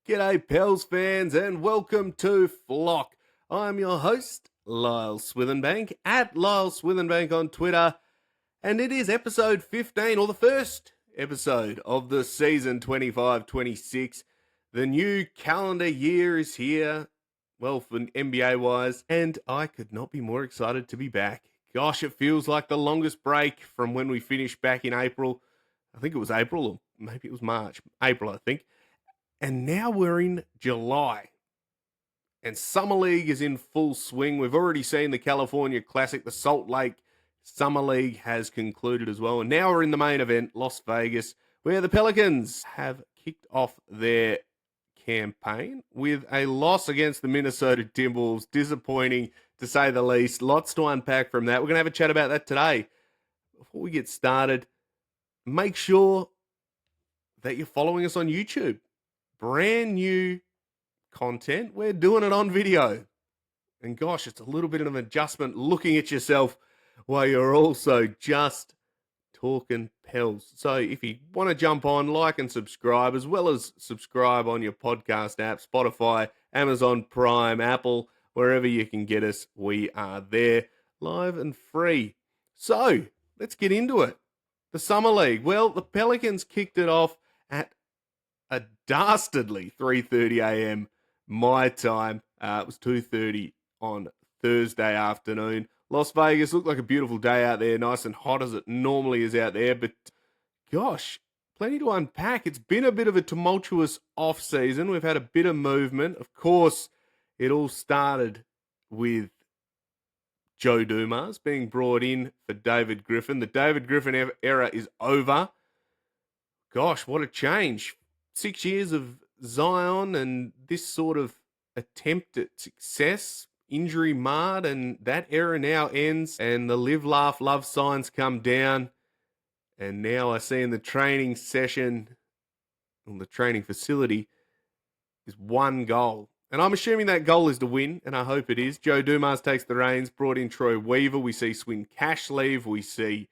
G'day, Pels fans, and welcome to Flock. I'm your host, Lyle Swithenbank, at Lyle Swithenbank on Twitter, and it is episode 15, or the first episode of the season 25-26. The new calendar year is here, well, for NBA-wise, and I could not be more excited to be back. Gosh, it feels like the longest break from when we finished back in April. I think it was April, or maybe it was March. April, I think. And now we're in July. And Summer League is in full swing. We've already seen the California Classic. The Salt Lake Summer League has concluded as well. And now we're in the main event, Las Vegas, where the Pelicans have kicked off their campaign with a loss against the Minnesota Timberwolves. Disappointing, to say the least. Lots to unpack from that. We're going to have a chat about that today. Before we get started, make sure that you're following us on YouTube. Brand new content. We're doing it on video. And gosh, it's a little bit of an adjustment looking at yourself while you're also just talking Pels. So if you want to jump on, like and subscribe, as well as subscribe on your podcast app, Spotify, Amazon Prime, Apple, wherever you can get us, we are there, live and free. So let's get into it. The Summer League. Well, the Pelicans kicked it off at a dastardly 3:30 a.m. my time. It was 2:30 on Thursday afternoon. Las Vegas looked like a beautiful day out there, nice and hot as it normally is out there. But gosh, plenty to unpack. It's been a bit of a tumultuous off-season. We've had a bit of movement. Of course, it all started with Joe Dumars being brought in for David Griffin. The David Griffin era is over. Gosh, what a change. 6 years of Zion and this sort of attempt at success, injury marred, and that era now ends and the live, laugh, love signs come down. And now I see in the training session, on the training facility, is one goal. And I'm assuming that goal is to win, and I hope it is. Joe Dumars takes the reins, brought in Troy Weaver. We see Swin Cash leave. We see,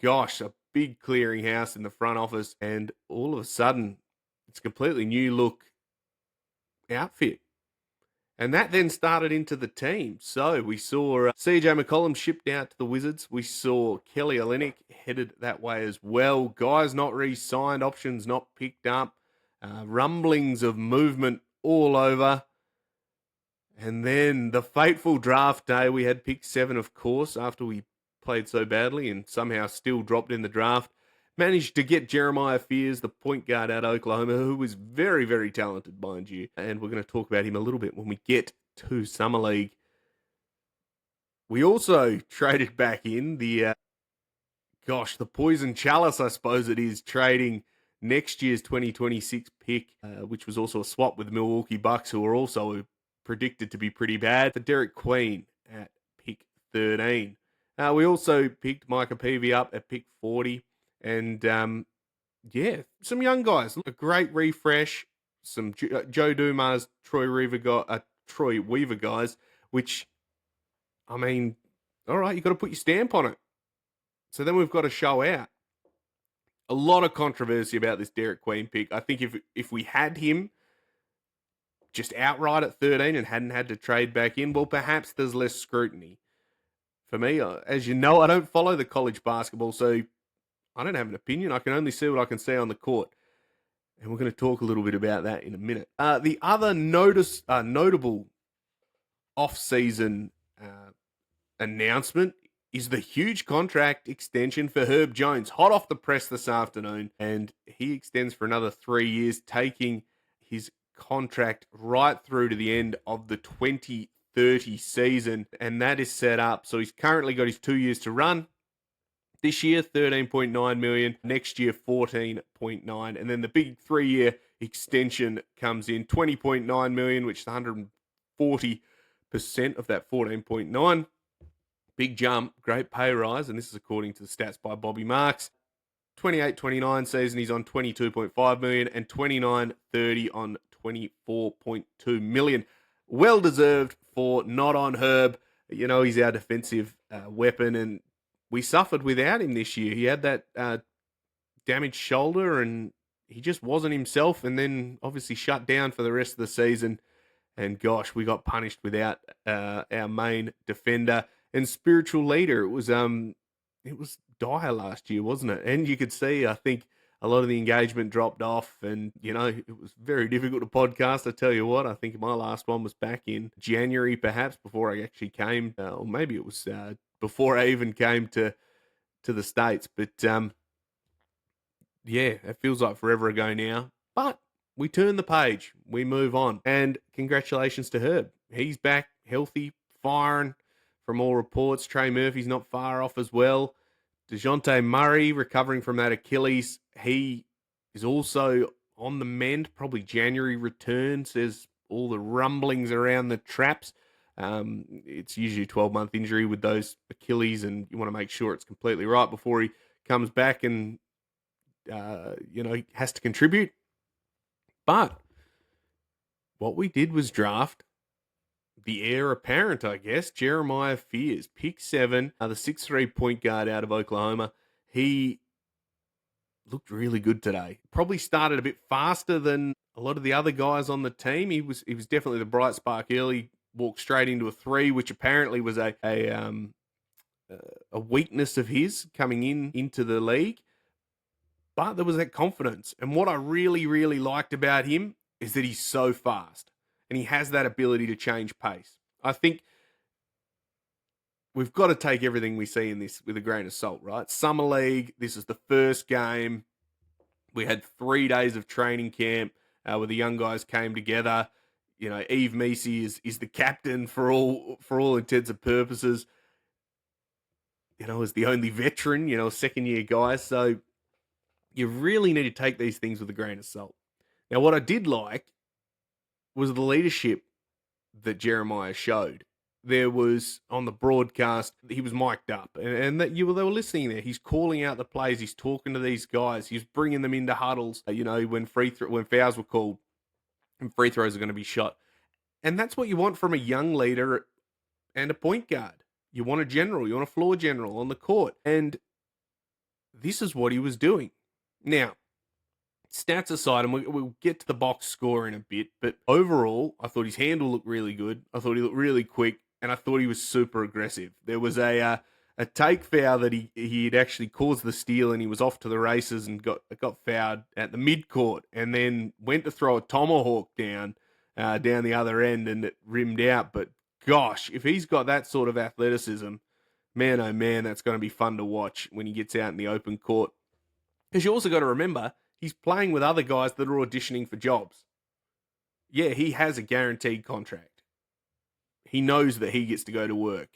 gosh, a big clearinghouse in the front office. And all of a sudden, it's a completely new look outfit. And that then started into the team. So we saw CJ McCollum shipped out to the Wizards. We saw Kelly Olynyk headed that way as well. Guys not re-signed, options not picked up. Rumblings of movement all over. And then the fateful draft day, we had pick 7, of course, after we played so badly and somehow still dropped in the draft. Managed to get Jeremiah Fears, the point guard out of Oklahoma, who was very, very talented, mind you. And we're going to talk about him a little bit when we get to Summer League. We also traded back in the Poison Chalice, I suppose it is, trading next year's 2026 pick, which was also a swap with the Milwaukee Bucks, who are also predicted to be pretty bad, for Derek Queen at pick 13. We also picked Micah Peavy up at pick 40. And, some young guys. A great refresh. Some Joe Dumars, Troy Weaver guys, which, I mean, all right, you've got to put your stamp on it. So then we've got to show out. A lot of controversy about this Derek Queen pick. I think if we had him just outright at 13 and hadn't had to trade back in, well, perhaps there's less scrutiny. For me, as you know, I don't follow the college basketball, so I don't have an opinion. I can only see what I can see on the court. And we're going to talk a little bit about that in a minute. The other notable off-season announcement is the huge contract extension for Herb Jones. Hot off the press this afternoon. And he extends for another 3 years, taking his contract right through to the end of the 2030 season. And that is set up. So he's currently got his 2 years to run. This year, $13.9 million. Next year, $14.9 million. And then the big 3-year extension comes in, $20.9 million, which is 140% of that $14.9 million. Big jump, great pay rise, and this is according to the stats by Bobby Marks. 28-29 season, he's on $22.5 million, and 29-30 on $24.2 million. Well deserved for not on Herb. You know, he's our defensive weapon, and we suffered without him this year. He had that damaged shoulder, and he just wasn't himself, and then obviously shut down for the rest of the season. And gosh, we got punished without our main defender and spiritual leader. It was dire last year, wasn't it? And you could see, I think, a lot of the engagement dropped off, and it was very difficult to podcast. I tell you what, I think my last one was back in January, perhaps before I actually came, or maybe it was before I even came to the States. But yeah, it feels like forever ago now. But we turn the page, we move on. And congratulations to Herb. He's back healthy, firing from all reports. Trey Murphy's not far off as well. DeJounte Murray recovering from that Achilles. He is also on the mend, probably January return, says all the rumblings around the traps. It's usually a 12-month injury with those Achilles, and you want to make sure it's completely right before he comes back and has to contribute. But what we did was draft the heir apparent, I guess, Jeremiah Fears, pick 7, the 6'3" point guard out of Oklahoma. He looked really good today. Probably started a bit faster than a lot of the other guys on the team. He was definitely the bright spark early. Walked straight into a 3, which apparently was a weakness of his coming into the league. But there was that confidence. And what I really, really liked about him is that he's so fast and he has that ability to change pace. I think we've got to take everything we see in this with a grain of salt, right? Summer League, this is the first game. We had 3 days of training camp where the young guys came together. Eve Meesey is the captain for all intents and purposes. Is the only veteran, second-year guy. So you really need to take these things with a grain of salt. Now, what I did like was the leadership that Jeremiah showed. There was, on the broadcast, he was mic'd up, and that they were listening there. He's calling out the plays. He's talking to these guys. He's bringing them into huddles, when fouls were called and free throws are going to be shot. And that's what you want from a young leader and a point guard. You want a general. You want a floor general on the court. And this is what he was doing. Now, stats aside, and we'll get to the box score in a bit, but overall, I thought his handle looked really good. I thought he looked really quick, and I thought he was super aggressive. There was a take foul that he had actually caused the steal, and he was off to the races and got fouled at the midcourt, and then went to throw a tomahawk down the other end, and it rimmed out. But gosh, if he's got that sort of athleticism, man, oh man, that's going to be fun to watch when he gets out in the open court. Because you also got to remember, he's playing with other guys that are auditioning for jobs. Yeah, he has a guaranteed contract. He knows that he gets to go to work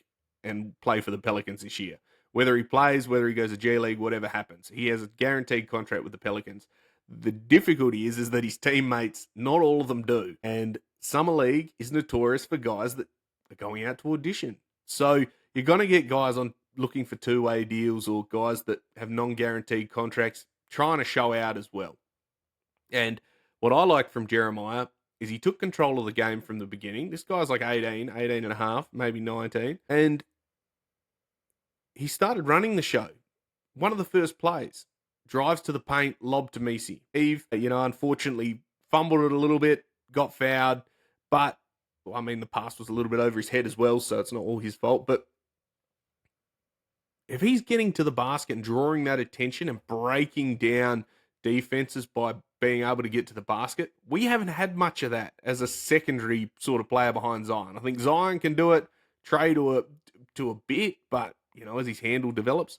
and play for the Pelicans this year. Whether he plays, whether he goes to G League, whatever happens, he has a guaranteed contract with the Pelicans. The difficulty is that his teammates, not all of them do. And Summer League is notorious for guys that are going out to audition. So you're going to get guys on looking for two-way deals or guys that have non-guaranteed contracts trying to show out as well. And what I liked from Jeremiah is he took control of the game from the beginning. This guy's like 18 and a half, maybe 19. And he started running the show. One of the first plays, drives to the paint, lob to Meesey. Eve, unfortunately fumbled it a little bit, got fouled, but, the pass was a little bit over his head as well, so it's not all his fault. But if he's getting to the basket and drawing that attention and breaking down defenses by being able to get to the basket, we haven't had much of that as a secondary sort of player behind Zion. I think Zion can do it, Trey to a bit, but, as his handle develops.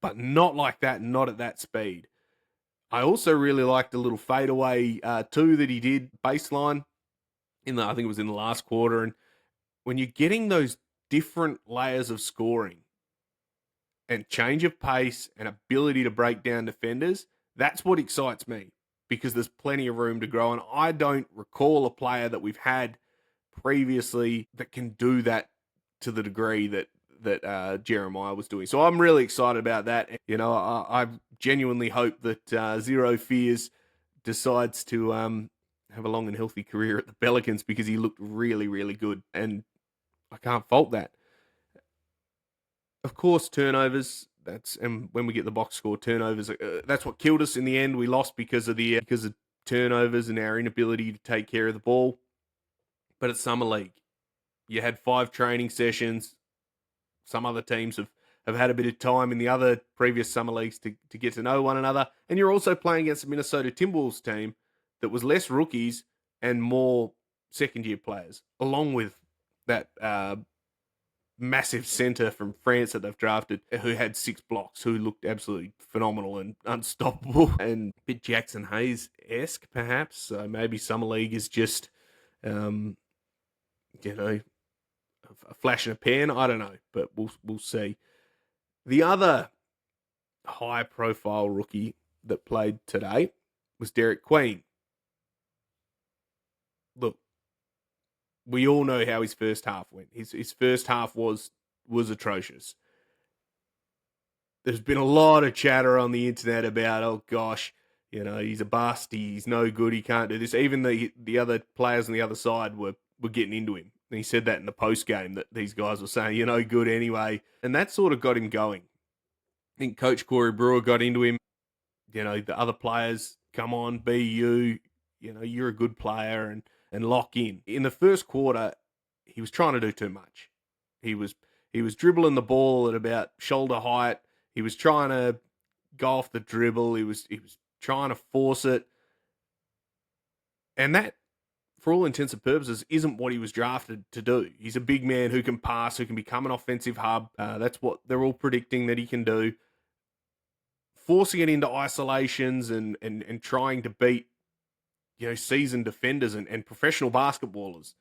But not like that, not at that speed. I also really liked the little fadeaway two that he did baseline I think it was in the last quarter. And when you're getting those different layers of scoring and change of pace and ability to break down defenders, that's what excites me because there's plenty of room to grow. And I don't recall a player that we've had previously that can do that to the degree that Jeremiah was doing. So I'm really excited about that. I genuinely hope that Zero Fears decides to have a long and healthy career at the Pelicans because he looked really, really good. And I can't fault that. Of course, turnovers, And when we get the box score turnovers, that's what killed us in the end. We lost because of turnovers and our inability to take care of the ball. But at Summer League, you had 5 training sessions. Some other teams have had a bit of time in the other previous summer leagues to get to know one another. And you're also playing against a Minnesota Timberwolves team that was less rookies and more second-year players, along with that massive center from France that they've drafted who had 6 blocks, who looked absolutely phenomenal and unstoppable and a bit Jackson Hayes-esque, perhaps. So maybe Summer League is just, a flash in a pan. I don't know, but we'll see. The other high-profile rookie that played today was Derek Queen. Look, we all know how his first half went. His first half was atrocious. There's been a lot of chatter on the internet about, oh gosh, he's a bust, he's no good, he can't do this. Even the other players on the other side were getting into him. And he said that in the post game, that these guys were saying, you're no good anyway. And that sort of got him going. I think Coach Corey Brewer got into him. The other players, come on, be you. You're a good player and lock in. In the first quarter, he was trying to do too much. He was dribbling the ball at about shoulder height. He was trying to go off the dribble. He was trying to force it. And that, for all intents and purposes, isn't what he was drafted to do. He's a big man who can pass, who can become an offensive hub. That's what they're all predicting that he can do. Forcing it into isolations and trying to beat, seasoned defenders and professional basketballers,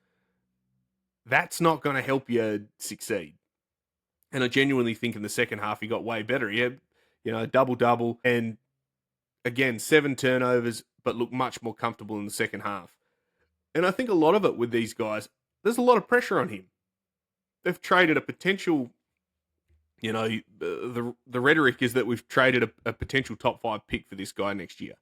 that's not going to help you succeed. And I genuinely think in the second half he got way better. He had, double-double and, again, 7 turnovers, but looked much more comfortable in the second half. And I think a lot of it with these guys, there's a lot of pressure on him. They've traded a potential, the rhetoric is that we've traded a potential top 5 pick for this guy next year.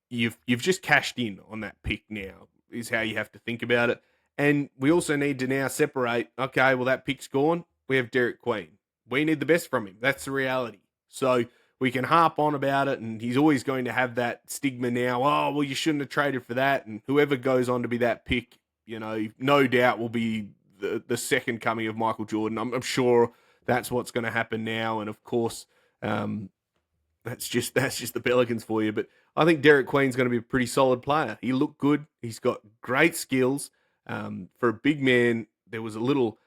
You've just cashed in on that pick now, is how you have to think about it. And we also need to now separate, okay, well, that pick's gone. We have Derek Queen. We need the best from him. That's the reality. So we can harp on about it, and he's always going to have that stigma now. Oh, well, you shouldn't have traded for that. And whoever goes on to be that pick, no doubt will be the second coming of Michael Jordan. I'm sure that's what's going to happen now. And of course, that's just the Pelicans for you. But I think Derek Queen's going to be a pretty solid player. He looked good. He's got great skills. For a big man, there was a little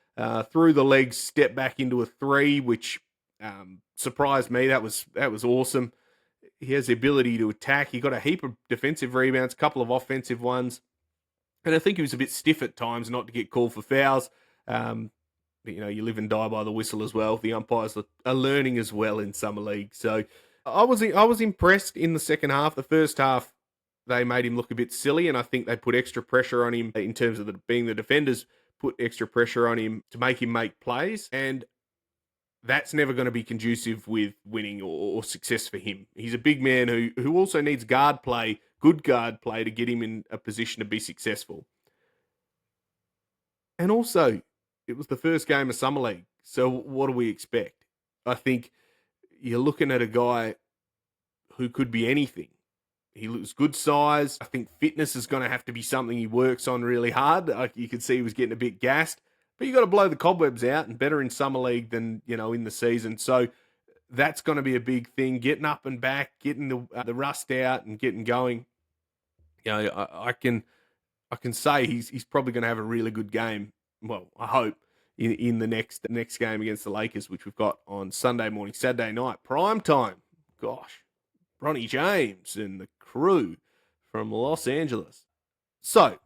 through the legs step back into a 3, which surprised me. That was awesome. He has the ability to attack. He got a heap of defensive rebounds, a couple of offensive ones. And I think he was a bit stiff at times not to get called for fouls. You live and die by the whistle as well. The umpires are learning as well in Summer League. So I was impressed in the second half. The first half, they made him look a bit silly, and I think they put extra pressure on him in terms of being the defenders, put extra pressure on him to make him make plays. And that's never going to be conducive with winning or success for him. He's a big man who also needs guard play, good guard play, to get him in a position to be successful. And also, it was the first game of Summer League. So what do we expect? I think you're looking at a guy who could be anything. He looks good size. I think fitness is going to have to be something he works on really hard. You could see he was getting a bit gassed. But you got to blow the cobwebs out, and better in Summer League than, in the season. So that's going to be a big thing. Getting up and back, getting the rust out and getting going. I can say he's probably going to have a really good game. Well, I hope in the next game against the Lakers, which we've got on Sunday morning, Saturday night, prime time. Gosh, Bronny James and the crew from Los Angeles. So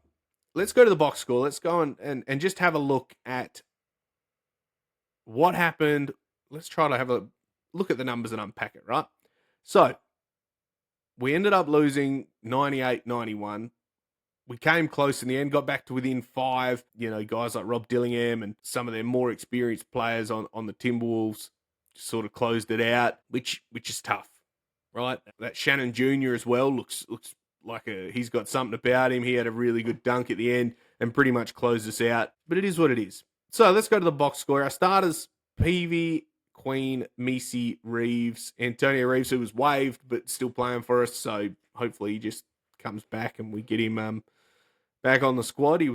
let's go to the box score. Let's go and just have a look at what happened. Let's try to have a look at the numbers and unpack it, right? So we ended up losing 98-91. We came close in the end, got back to within 5. Guys like Rob Dillingham and some of their more experienced players on the Timberwolves sort of closed it out, which is tough, right? That Shannon Jr. as well looks like he's got something about him. He had a really good dunk at the end and pretty much closed us out. But it is what it is. So let's go to the box score. Our starters, Peavy, Queen, Misi, Reeves, Antonio Reeves, who was waived but still playing for us. So hopefully he just comes back and we get him back on the squad. He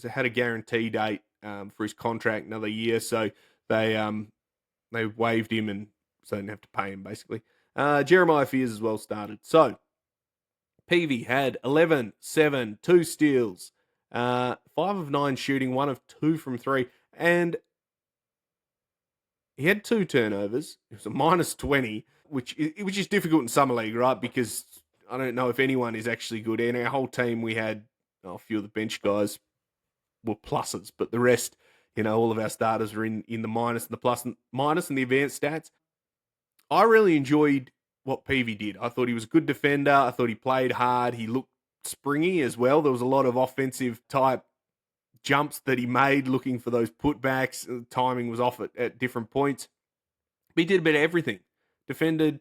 had a guarantee date for his contract another year, so they waived him and so they didn't have to pay him basically. Jeremiah Fears as well started. So Peavy had 11, 7, 2 steals, 5 of 9 shooting, 1 of 2 from 3, and he had 2 turnovers. It was a minus 20, which is difficult in summer league, right? Because I don't know if anyone is actually good. In our whole team, we had a few of the bench guys were pluses, but the rest, all of our starters are in the minus and the plus and minus and the advanced stats. I really enjoyed what Peavy did. I thought he was a good defender. I thought he played hard. He looked springy as well. There was a lot of offensive type jumps that he made looking for those putbacks. The timing was off at different points. But he did a bit of everything. Defended,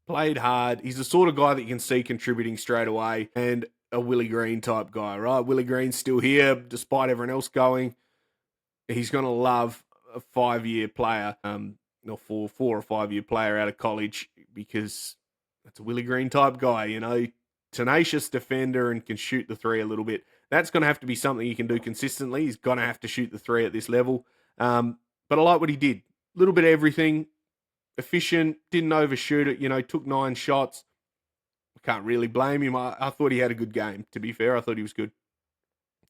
played hard. He's the sort of guy that you can see contributing straight away and a Willie Green type guy, right? Willie Green's still here despite everyone else going. He's going to love a 5-year player, or 4 or 5 year player out of college because that's a Willie Green type guy, tenacious defender and can shoot the three a little bit. That's going to have to be something he can do consistently. He's going to have to shoot the three at this level. But I like what he did. A little bit of everything. Efficient, didn't overshoot it, took 9 shots. I can't really blame him. I thought he had a good game, to be fair. I thought he was good.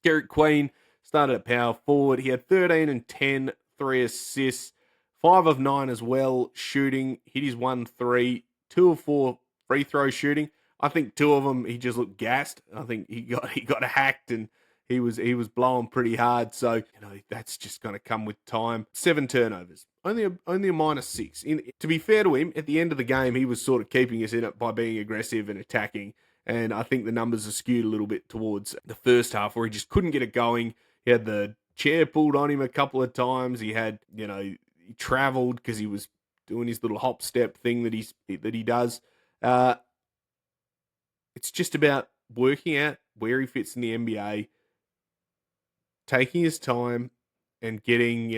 Garrett Queen started at power forward. He had 13 and 10, 3 assists, 5 of 9 as well, shooting. Hit his 1-3, 2 of 4 free throw shooting. I think 2 of them, he just looked gassed. I think he got hacked and he was blowing pretty hard. So, that's just going to come with time. 7 turnovers. Only a minus 6. To be fair to him, at the end of the game, he was sort of keeping us in it by being aggressive and attacking. And I think the numbers are skewed a little bit towards the first half where he just couldn't get it going. He had the chair pulled on him a couple of times. He had, he traveled because he was doing his little hop step thing that he does. It's just about working out where he fits in the NBA, taking his time, and getting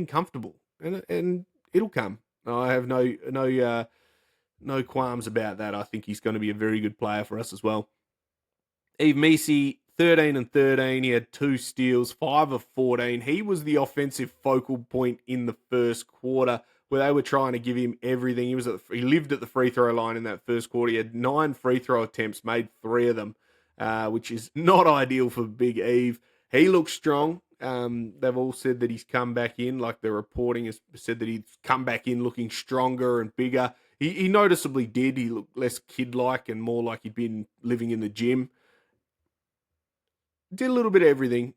comfortable, and it'll come. I have no qualms about that. I think he's going to be a very good player for us as well. Eve Misi, 13 and 13. He had 2 steals, 5 of 14. He was the offensive focal point in the first quarter where they were trying to give him everything. He lived at the free throw line in that first quarter. He had 9 free throw attempts, made 3 of them, which is not ideal for Big Eve. He looks strong. They've all said that he's come back in, like the reporting has said that he's come back in looking stronger and bigger. He noticeably did. He looked less kid-like and more like he'd been living in the gym. Did a little bit of everything.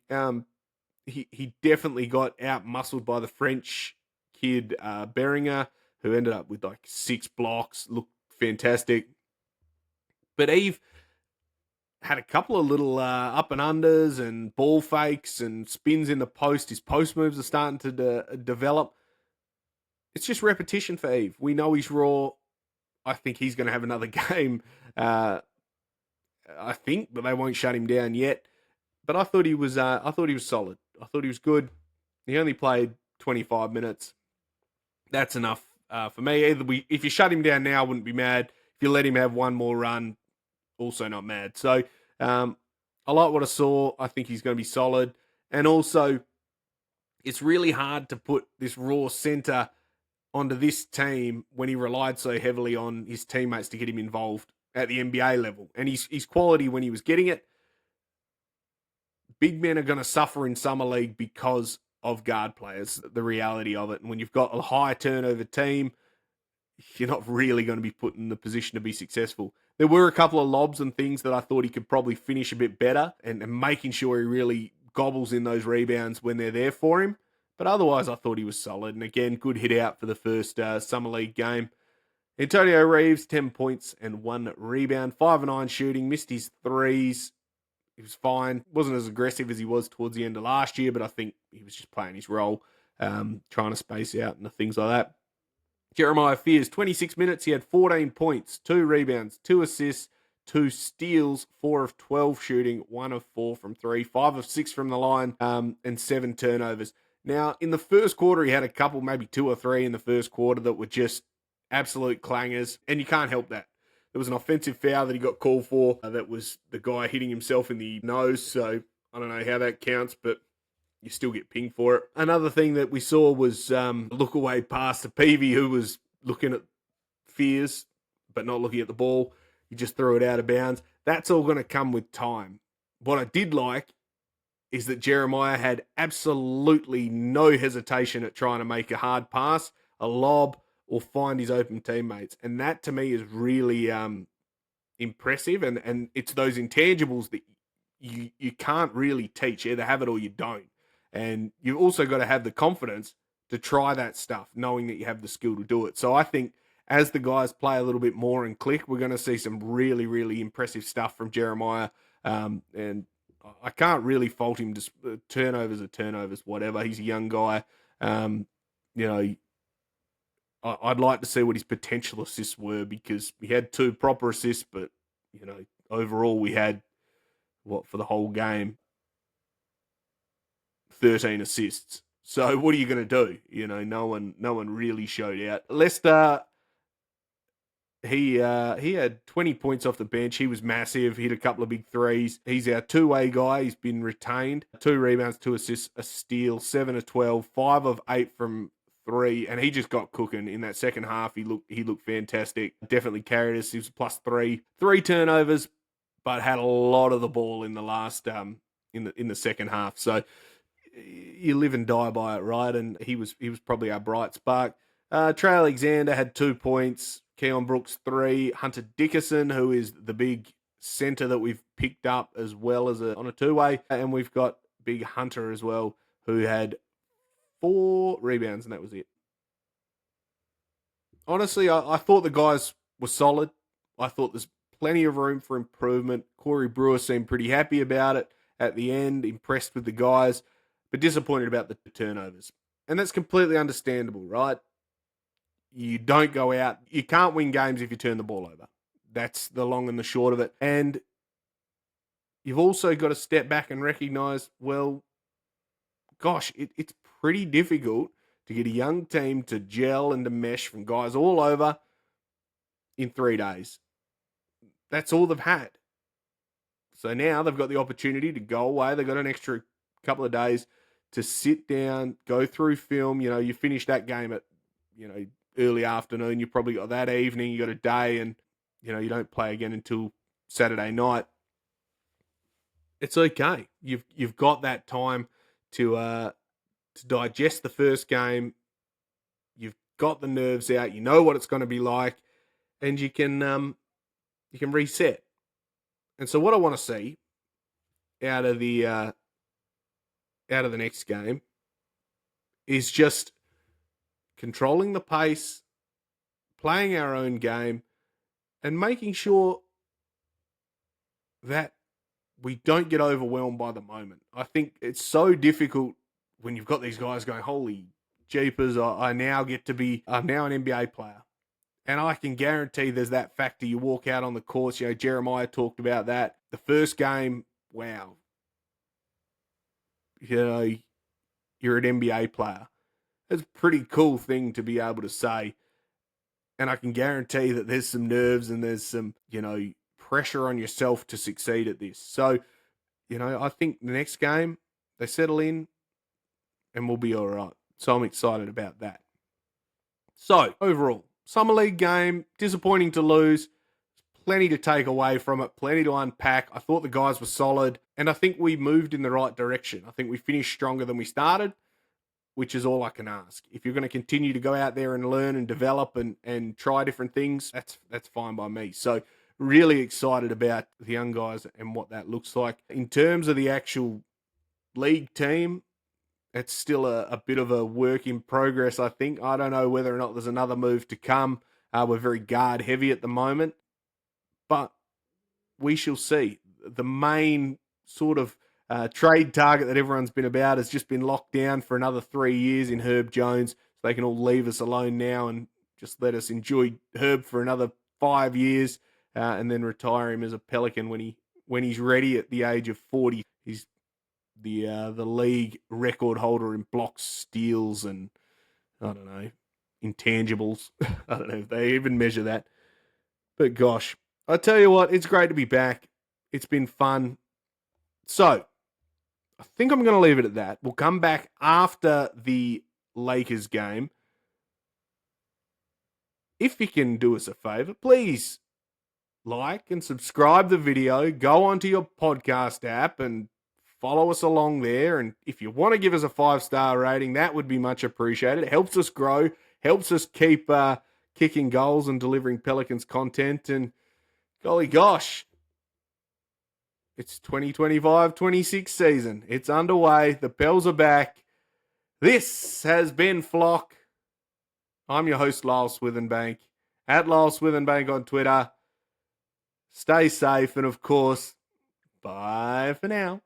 He definitely got out-muscled by the French kid, Beringer, who ended up with like 6 blocks, looked fantastic. But Eve had a couple of little up and unders and ball fakes and spins in the post. His post moves are starting to develop. It's just repetition for Eve. We know he's raw. I think he's going to have another game. I think, but they won't shut him down yet. But I thought he was solid. I thought he was good. He only played 25 minutes. That's enough for me. If you shut him down now, I wouldn't be mad. If you let him have one more run, also not mad. So I like what I saw. I think he's going to be solid. And also, it's really hard to put this raw center onto this team when he relied so heavily on his teammates to get him involved at the NBA level. And his quality when he was getting it, big men are going to suffer in summer league because of guard players, the reality of it. And when you've got a high turnover team, you're not really going to be put in the position to be successful. There were a couple of lobs and things that I thought he could probably finish a bit better and making sure he really gobbles in those rebounds when they're there for him. But otherwise, I thought he was solid. And again, good hit out for the first summer league game. Antonio Reeves, 10 points and 1 rebound, 5 and 9 shooting, missed his threes. He was fine. Wasn't as aggressive as he was towards the end of last year, but I think he was just playing his role, trying to space out and things like that. Jeremiah Fears, 26 minutes. He had 14 points, 2 rebounds, 2 assists, 2 steals, 4 of 12 shooting, 1 of 4 from 3, 5 of 6 from the line, and 7 turnovers. Now, in the first quarter, he had a couple, maybe two or three in the first quarter that were just absolute clangers, and you can't help that. There was an offensive foul that he got called for. That was the guy hitting himself in the nose, so I don't know how that counts, but you still get pinged for it. Another thing that we saw was look away pass to Peavy, who was looking at Fears, but not looking at the ball. He just threw it out of bounds. That's all going to come with time. What I did like is that Jeremiah had absolutely no hesitation at trying to make a hard pass, a lob, or find his open teammates. And that to me is really impressive. And it's those intangibles that you can't really teach. Either have it or you don't. And you've also got to have the confidence to try that stuff, knowing that you have the skill to do it. So I think as the guys play a little bit more and click, we're going to see some really, really impressive stuff from Jeremiah. And I can't really fault him. Just turnovers are turnovers, whatever. He's a young guy. You know, I'd like to see what his potential assists were, because we had 2 proper assists, but you know, overall we had for the whole game, 13 assists. So what are you going to do? You know, no one really showed out. Leicester, he had 20 points off the bench. He was massive. Hit a couple of big threes. He's our two-way guy. He's been retained. 2 rebounds, 2 assists, a steal, 7 of 12, 5 of 8 from 3, and he just got cooking in that second half. He looked fantastic. Definitely carried us. He was +3, 3 turnovers, but had a lot of the ball in the last in the second half. So you live and die by it, right? And he was probably our bright spark. Trey Alexander had 2 points. Keon Brooks 3. Hunter Dickerson, who is the big center that we've picked up as well as on a 2-way, and we've got big Hunter as well, who had 4 rebounds, and that was it. Honestly, I thought the guys were solid. I thought there's plenty of room for improvement. Corey Brewer seemed pretty happy about it at the end, impressed with the guys, but disappointed about the turnovers. And that's completely understandable, right? You don't go out. You can't win games if you turn the ball over. That's the long and the short of it. And you've also got to step back and recognize, well, gosh, it's pretty difficult to get a young team to gel and to mesh from guys all over in 3 days. That's all they've had. So now they've got the opportunity to go away. They've got an extra couple of days to sit down, go through film. You know, you finish that game at, early afternoon. You probably got that evening. You got a day, and, you don't play again until Saturday night. It's okay. You've got that time to digest the first game. You've got the nerves out. You know what it's going to be like, and you can reset. And so, what I want to see out of the next game is just controlling the pace, playing our own game, and making sure that we don't get overwhelmed by the moment. I think it's so difficult when you've got these guys going, holy jeepers, I'm now an NBA player. And I can guarantee there's that factor. You walk out on the course, Jeremiah talked about that. The first game, wow. You're an NBA player. It's a pretty cool thing to be able to say. And I can guarantee that there's some nerves and there's some, pressure on yourself to succeed at this. So, I think the next game, they settle in and we'll be all right. So I'm excited about that. So, overall, Summer League game, disappointing to lose. Plenty to take away from it, plenty to unpack. I thought the guys were solid, and I think we moved in the right direction. I think we finished stronger than we started, which is all I can ask. If you're going to continue to go out there and learn and develop and try different things, that's fine by me. So really excited about the young guys and what that looks like. In terms of the actual league team, it's still a bit of a work in progress, I think. I don't know whether or not there's another move to come. We're very guard heavy at the moment, but we shall see. The main sort of trade target that everyone's been about has just been locked down for another 3 years in Herb Jones. So they can all leave us alone now and just let us enjoy Herb for another 5 years and then retire him as a Pelican when he's ready at the age of 40. He's the league record holder in blocks, steals, and I don't know, intangibles. I don't know if they even measure that. But gosh, I tell you what, it's great to be back. It's been fun. So, I think I'm going to leave it at that. We'll come back after the Lakers game. If you can do us a favor, please like and subscribe the video. Go onto your podcast app and follow us along there. And if you want to give us a 5-star rating, that would be much appreciated. It helps us grow, helps us keep kicking goals and delivering Pelicans content. And golly gosh, it's 2025-26 season. It's underway. The Pels are back. This has been Flock. I'm your host, Lyle Swithenbank, at Lyle Swithenbank on Twitter. Stay safe, and of course, bye for now.